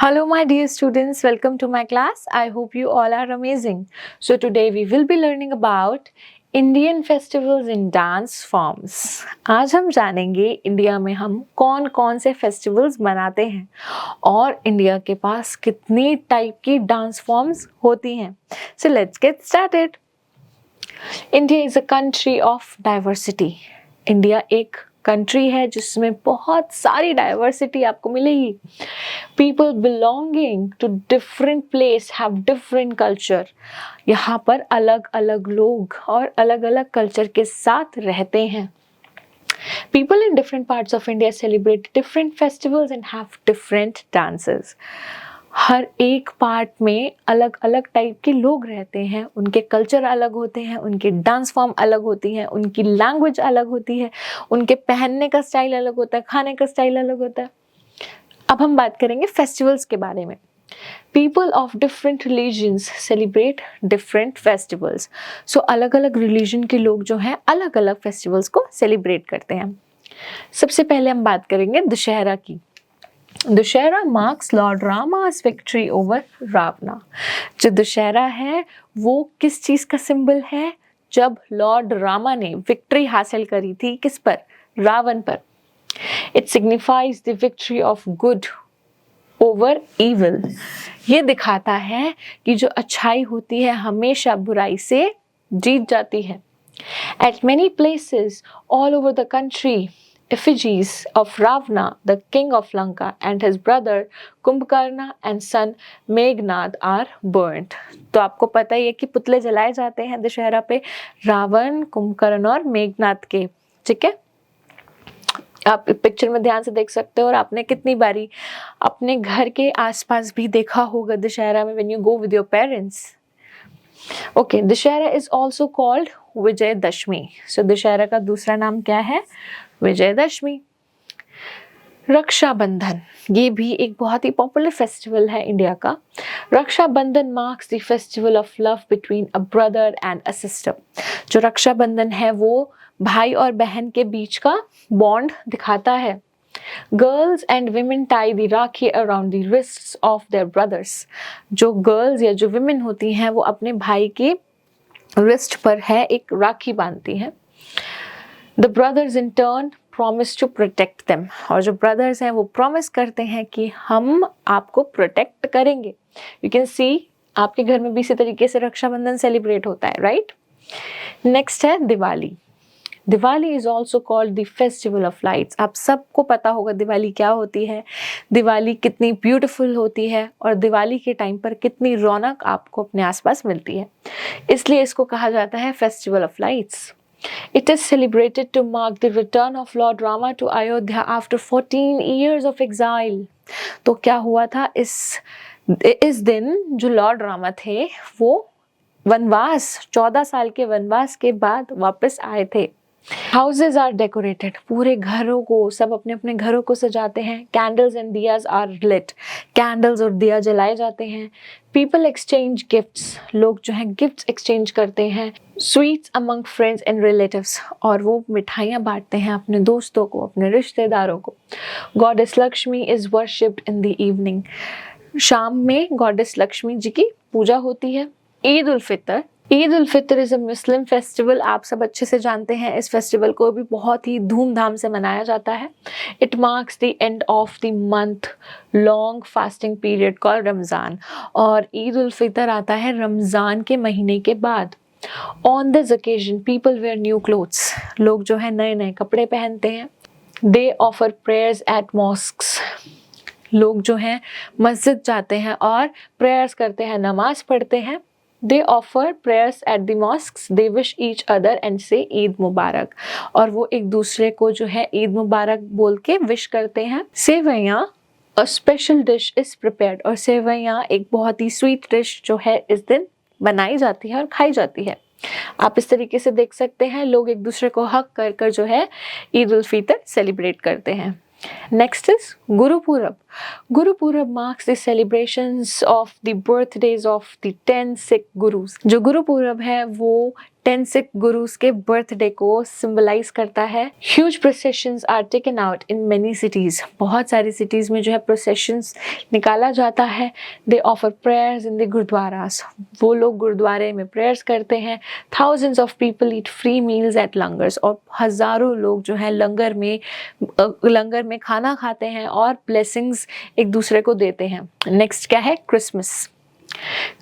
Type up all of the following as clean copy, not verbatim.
Hello, my dear students. Welcome to my class. I hope you all are amazing. So, today we will be learning about Indian festivals in dance forms. आज हम जानेंगे India में हम कौन कौन से festivals मनाते हैं और इंडिया के पास कितनी टाइप की डांस फॉर्म्स होती हैं. So, let's get started. India is a country of diversity. India एक कंट्री है जिसमें बहुत सारी डाइवर्सिटी आपको मिलेगी. People belonging to different place have different culture. यहाँ पर अलग अलग लोग और अलग अलग कल्चर के साथ रहते हैं. People in different parts of India celebrate different festivals and have different dances. हर एक पार्ट में अलग अलग टाइप के लोग रहते हैं, उनके कल्चर अलग होते हैं, उनकी डांस फॉर्म अलग होती है, उनकी लैंग्वेज अलग होती है, उनके पहनने का स्टाइल अलग होता है, खाने का स्टाइल अलग होता है. अब हम बात करेंगे फेस्टिवल्स के बारे में. People of different religions celebrate different festivals. So अलग अलग रिलीजन के लोग जो हैं अलग अलग फेस्टिवल्स को सेलिब्रेट करते हैं. सबसे पहले हम बात करेंगे दशहरा की. Dussehra marks lord Rama's victory over Ravana. जो दशहरा है वो किस चीज़ का सिंबल है? जब लॉर्ड रामा ने विक्ट्री हासिल करी थी किस पर? रावण पर. It signifies the victory of good over evil. ये दिखाता है कि जो अच्छाई होती है हमेशा बुराई से जीत जाती है. At many places all over the country, effigies of Ravana, the king of Lanka, and his brother Kumbhakarna and son Meghnad are burnt. तो आपको पता ही है कि पुतले जलाए जाते हैं दशहरा पे रावण, कुंभकर्ण और मेघनाद के. ठीक है, आप पिक्चर में ध्यान से देख सकते हो और आपने कितनी बारी अपने घर के आसपास भी देखा होगा दशहरा में when you go with your parents. Okay, Dussehra is also called Vijayadashami. So Dussehra का दूसरा नाम क्या है? विजयदशमी. रक्षाबंधन, ये भी एक बहुत ही पॉपुलर फेस्टिवल है इंडिया का. Rakshabandhan marks the festival of love between a brother and a sister. जो रक्षाबंधन है वो भाई और बहन के बीच का बॉन्ड दिखाता है. Girls and women tie the rakhi around the wrists of their brothers. जो गर्ल्स या जो विमेन होती हैं वो अपने भाई के रिस्ट पर है एक राखी बांधती हैं. The brothers in turn promise to protect them. और जो ब्रदर्स हैं वो प्रॉमिस करते हैं कि हम आपको प्रोटेक्ट करेंगे. यू कैन सी आपके घर में भी इसी तरीके से रक्षाबंधन सेलिब्रेट होता है, राइट? नेक्स्ट है Diwali. Diwali is also called the festival of lights. आप सबको पता होगा दिवाली क्या होती है, दिवाली कितनी ब्यूटीफुल होती है और दिवाली के टाइम पर कितनी रौनक आपको अपने आसपास मिलती है. इसलिए इसको कहा जाता है festival of lights. It is celebrated to mark the return of Lord Rama to Ayodhya after 14 years of exile. तो क्या हुआ था इस दिन जो लॉर्ड रामा थे वो वनवास 14 साल के वनवास के बाद वापस आए थे. Houses are decorated. पूरे घरों को सब अपने अपने घरों को सजाते हैं. Candles and diyas are lit. Candles और दिया जलाए जाते हैं. People exchange gifts. लोग जो हैं गिफ्ट्स एक्सचेंज करते हैं. Sweets among friends and relatives. और वो मिठाइयाँ बांटते हैं अपने दोस्तों को, अपने रिश्तेदारों को. Goddess Lakshmi is worshipped in the evening. शाम में गॉडेस लक्ष्मी जी की पूजा होती है. Eid ul Fitr. Eid ul Fitr is a Muslim festival. आप सब अच्छे से जानते हैं इस फेस्टिवल को भी बहुत ही धूमधाम से मनाया जाता है. It marks the end of the month long fasting period called Ramzan. और ईद उल फितर आता है रमज़ान के महीने के बाद. On this occasion people wear new clothes. लोग जो है नए नए कपड़े पहनते हैं. They offer prayers at mosques. लोग जो हैं मस्जिद जाते हैं और प्रेयर्स करते हैं, नमाज पढ़ते हैं. They offer prayers at the mosques. They wish each other and say Eid मुबारक. और वो एक दूसरे को जो है ईद मुबारक बोल के विश करते हैं. सेवैयाँ a special dish is prepared. और सेवैयाँ एक बहुत ही स्वीट डिश जो है इस दिन बनाई जाती है और खाई जाती है. आप इस तरीके से देख सकते हैं लोग एक दूसरे को हक कर कर जो है ईद उल फितर सेलिब्रेट करते हैं. Next is Gurupurab. Gurupurab marks the celebrations of the birthdays of the 10 Sikh Gurus. जो गुरुपूरब है वो 10 सिख गुरुज के बर्थडे को सिंबलाइज करता है। Huge processions are taken out in many cities, बहुत सारी सिटीज में जो है प्रोसेशंस निकाला जाता है। They offer prayers in the gurdwaras, वो लोग गुरुद्वारे में प्रेयर्स करते हैं। Thousands of people eat free meals at langars, और हजारों लोग जो है लंगर में खाना खाते हैं और ब्लेसिंग्स एक दूसरे को देते हैं। नेक्स्ट क्या है? Christmas.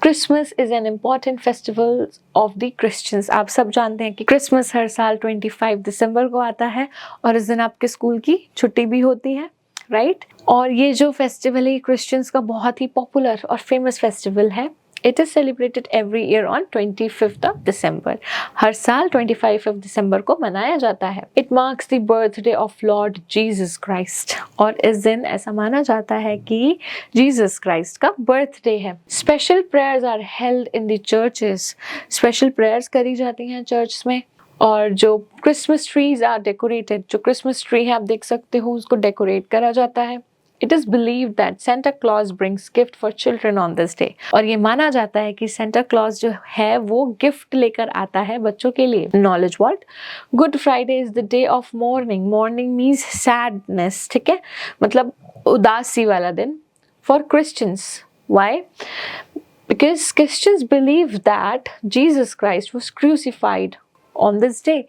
Christmas is an important festival of the Christians. आप सब जानते हैं कि क्रिसमस हर साल 25 दिसंबर को आता है और इस दिन आपके स्कूल की छुट्टी भी होती है, राइट? और ये जो फेस्टिवल है क्रिश्चियंस का बहुत ही पॉपुलर और फेमस फेस्टिवल है। It is celebrated every year on 25 of December. हर साल 25 ऑफ दिसंबर को मनाया जाता है। It marks the birthday of lord Jesus Christ, और इस दिन ऐसा माना जाता है कि जीसस क्राइस्ट का बर्थडे है। Special prayers are held in the churches, special prayers करी जाती हैं चर्च में। और जो क्रिसमस ट्रीज आर डेकोरेटेड, जो क्रिसमस ट्री है आप देख सकते हो उसको डेकोरेट करा जाता है। It is believed that Santa Claus brings gift for children on this day, और ये माना जाता है कि Santa Claus जो है वो गिफ्ट लेकर आता है बच्चों के लिए। Knowledge what? Good Friday is the day of mourning. Mourning means sadness, ठीक है, मतलब उदासी वाला दिन। For Christians, why? Because Christians believe that Jesus Christ was crucified on this day.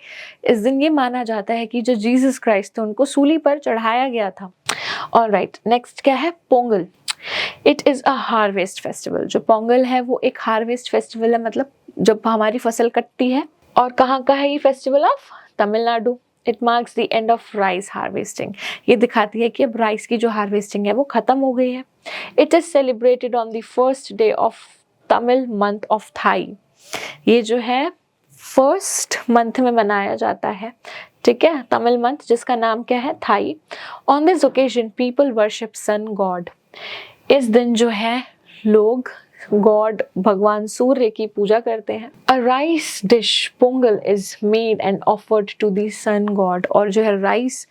इस दिन ये माना जाता है कि जो जीसस क्राइस्ट थे उनको सूली पर चढ़ाया गया था। ऑलराइट, नेक्स्ट क्या है? Pongal. It is a harvest festival. जो पोंगल है वो एक हार्वेस्ट फेस्टिवल है, मतलब जब हमारी फसल कटती है। और कहाँ का है ये festival? Of Tamil Nadu. It marks the end of rice harvesting. ये दिखाती है कि अब राइस की जो हार्वेस्टिंग है वो खत्म हो गई है। It is celebrated on the first day of Tamil month of thigh. ये जो है फर्स्ट मंथ में मनाया जाता है, ठीक है, तमिल मंथ, जिसका नाम क्या है? Thai. On this occasion people worship sun god. इस दिन जो है लोग गॉड भगवान सूर्य की पूजा करते हैं। A rice dish Pongal is made and offered to the sun god, और जो है राइस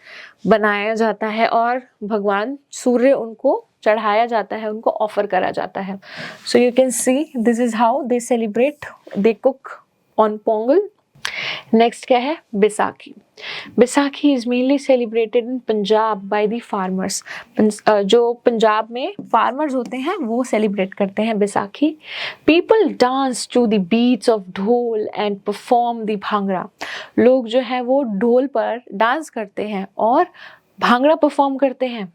बनाया जाता है और भगवान सूर्य उनको चढ़ाया जाता है, उनको ऑफर करा जाता है। So you can see this is how they celebrate, they cook on Pongal. Next क्या है? Baisakhi. Baisakhi is mainly celebrated in Punjab by the farmers. जो पंजाब में फार्मर्स होते हैं वो सेलिब्रेट करते हैं Baisakhi. People dance to the beats of dhol and perform the bhangra. लोग जो है वो ढोल पर डांस करते हैं और भांगड़ा परफॉर्म करते हैं।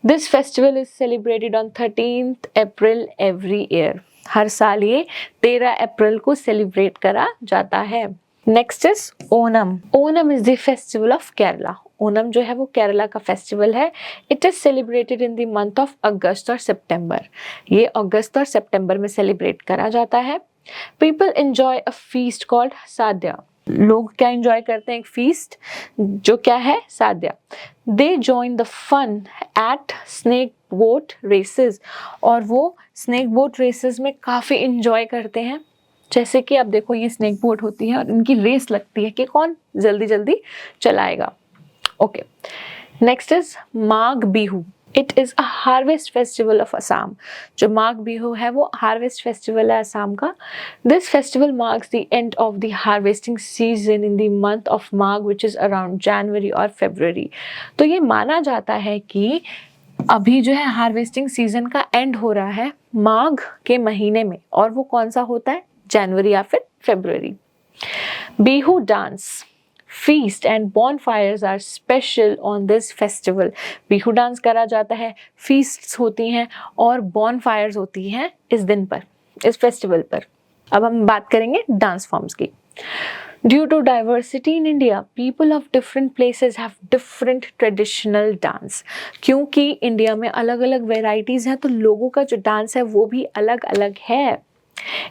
This festival is celebrated on 13th April every year. हर साल ये 13 अप्रैल को सेलिब्रेट करा जाता है। Next is Onam. Onam is the festival of Kerala. Onam जो है वो केरला का फेस्टिवल है। It is celebrated in the month of August और सितंबर। ये अगस्त और सितंबर में सेलिब्रेट करा जाता है। पीपल एंजॉय अ फीस्ट कॉल्ड साद्या। लोग क्या एंजॉय करते हैं? एक फीस्ट, जो क्या है? Sadya. They join the fun at snake boat races, और वो स्नेक बोट रेसेस में काफ़ी इंजॉय करते हैं। जैसे कि आप देखो ये स्नेक बोट होती है और इनकी रेस लगती है कि कौन जल्दी जल्दी चलाएगा। Okay, next is Magh Bihu. It is a harvest festival of Assam. जो माघ बिहू है वो हार्वेस्ट फेस्टिवल है असम का। This festival marks the end of the harvesting season in the month of Magh which is around जनवरी और फरवरी। तो ये माना जाता है कि अभी जो है हार्वेस्टिंग सीजन का एंड हो रहा है माघ के महीने में, और वो कौन सा होता है? जनवरी या फिर फरवरी। Bihu dance, feast and bonfires are special on this festival. Bihu dance करा जाता है, feasts होती हैं और bonfires होती हैं इस दिन पर, इस फेस्टिवल पर। अब हम बात करेंगे डांस फॉर्म्स की। Due to diversity in India, people of different places have different traditional dance. क्योंकि इंडिया में अलग अलग वेराइटीज़ हैं तो लोगों का जो डांस है वो भी अलग अलग है।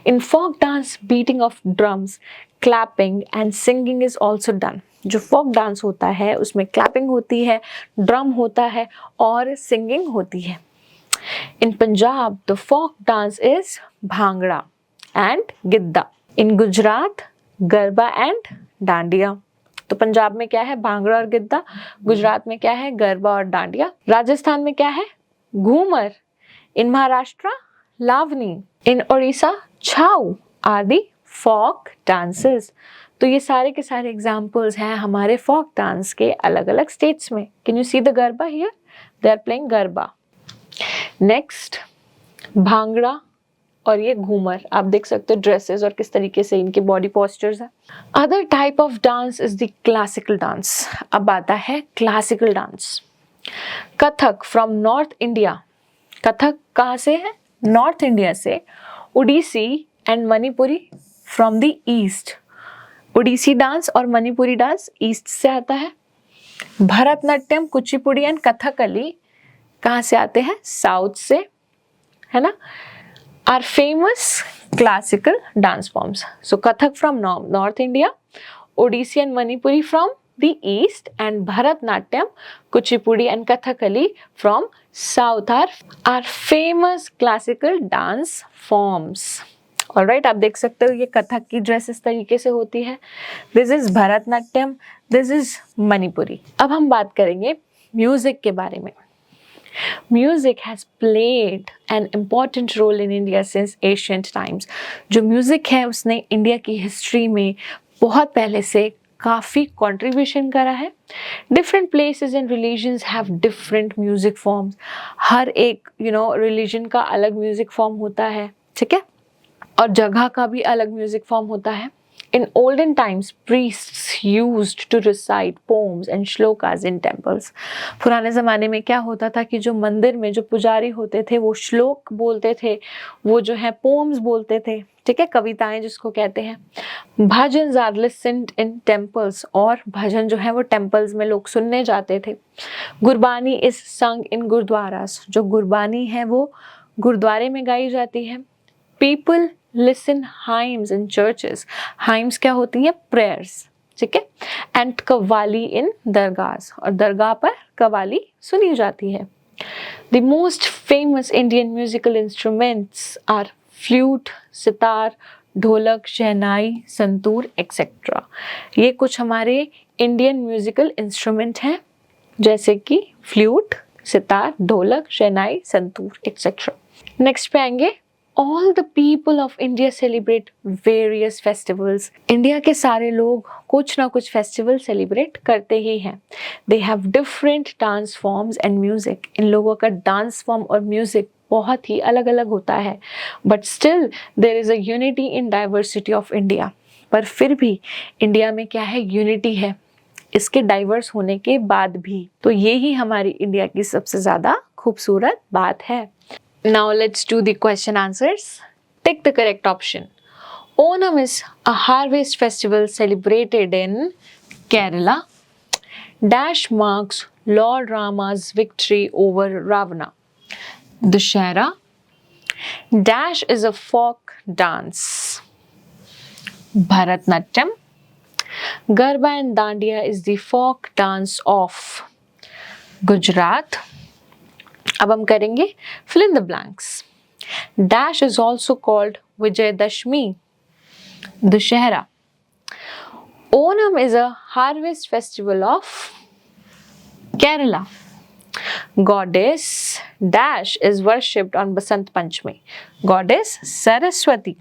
In folk dance, beating of drums, clapping and singing is also done. जो folk dance होता है उसमें clapping होती है, drum होता है और singing होती है। In Punjab, the folk dance is bhangra and gidda. In Gujarat, garba and dandiya. तो पंजाब में क्या है? भांगड़ा और गिद्दा। गुजरात में क्या है? गरबा और डांडिया। राजस्थान में क्या है? घूमर। इन महाराष्ट्र लावनी। इन ओडिशा छाऊ आर दी folk dances. तो ये सारे के सारे एग्जाम्पल्स हैं हमारे फोक डांस के अलग अलग स्टेट्स में. Can you see the garba here? They are playing garba. Next bhangra और ये घूमर. आप देख सकते हो ड्रेसेस और किस तरीके से इनके बॉडी पोस्चर्स हैं. Other type of dance is the classical dance. अब आता है classical dance. Kathak from north India. Kathak कहाँ से है? नॉर्थ इंडिया से. Odissi and Manipuri from the east. Odissi dance और मणिपुरी डांस ईस्ट से आता है. भरतनाट्यम, कुचिपुड़ी एंड कथकली कहाँ से आते हैं? साउथ से, है ना. Are famous classical dance forms. So Kathak from north India, Odissi and Manipuri from the east and Bharatanatyam, Kuchipudi and Kathakali from south are famous classical dance forms. Alright, आप देख सकते हो ये कथक की ड्रेस इस तरीके से होती है. This is Bharatanatyam, this is Manipuri. अब हम बात करेंगे म्यूजिक के बारे में. Music has played an important role in India since ancient times. जो म्यूजिक है उसने इंडिया की हिस्ट्री में बहुत पहले से काफ़ी कंट्रीब्यूशन करा है. Different places and religions have different music forms. हर एक रिलीजन का अलग म्यूजिक फॉर्म होता है, ठीक है, और जगह का भी अलग म्यूजिक फॉर्म होता है. In olden times, priests used to recite poems and shlokas in temples. पुराने ज़माने में क्या होता था कि जो मंदिर में जो पुजारी होते थे वो श्लोक बोलते थे, वो जो है पोम्स बोलते थे, ठीक है, कविताएं जिसको कहते हैं. भजन आर listened in temples, और भजन जो है वो टेम्पल्स में लोग सुनने जाते थे. Gurbani is sung in गुरुद्वारास. जो गुरबानी है वो गुरुद्वारे में गाई जाती है. People listen hymns in churches. Hymns क्या होती हैं? Prayers, ठीक है. And कव्वाली in दरगाहs, और दरगाह पर कव्वाली सुनी जाती है. The most famous Indian musical instruments are flute, sitar, ढोलक, शहनाई, संतूर, etc. ये कुछ हमारे इंडियन म्यूजिकल इंस्ट्रूमेंट हैं, जैसे कि फ्लूट, सितार, ढोलक, शहनाई, संतूर, etc. नेक्स्ट पे आएंगे. All the people of India celebrate various festivals. India के सारे लोग कुछ ना कुछ फेस्टिवल सेलिब्रेट करते ही हैं. They have different dance forms and music. इन लोगों का डांस फॉर्म और म्यूजिक बहुत ही अलग अलग होता है. But still there is a unity in diversity of India. पर फिर भी इंडिया में क्या है? यूनिटी है, इसके डाइवर्स होने के बाद भी. तो ये ही हमारी इंडिया की सबसे ज़्यादा खूबसूरत बात है. Now let's do the question answers. Take the correct option. Onam is a harvest festival celebrated in Kerala. Dash marks Lord Rama's victory over Ravana. Dussehra. Dash is a folk dance. Bharatnatyam. Garba and Dandiya is the folk dance of Gujarat. अब हम करेंगे fill in the blanks. Dash is also called Vijayadashmi. Dussehra. Onam is a harvest festival of Kerala. Goddess Dash is worshipped on Basant Panchami. Goddess Saraswati.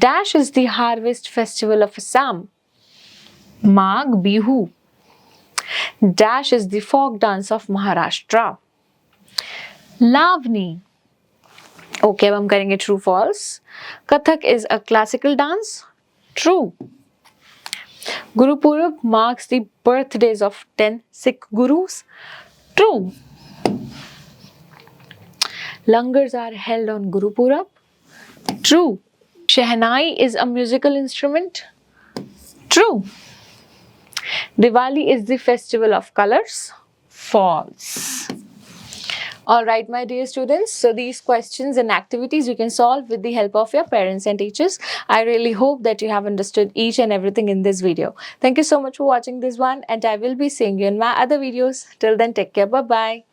Dash is the harvest festival of Assam. Magh Bihu. Dash is the folk dance of Maharashtra. Lavani. Okay, अब हम करेंगे true false. Kathak is a classical dance. True. Guru Purab marks the birthdays of 10 Sikh gurus. True. Langars are held on Guru Purab. True. Shehnai is a musical instrument. True. Diwali is the festival of colors. False. Alright, my dear students, so these questions and activities you can solve with the help of your parents and teachers. I really hope that you have understood each and everything in this video. Thank you so much for watching this one, and I will be seeing you in my other videos. Till then, take care. Bye-bye.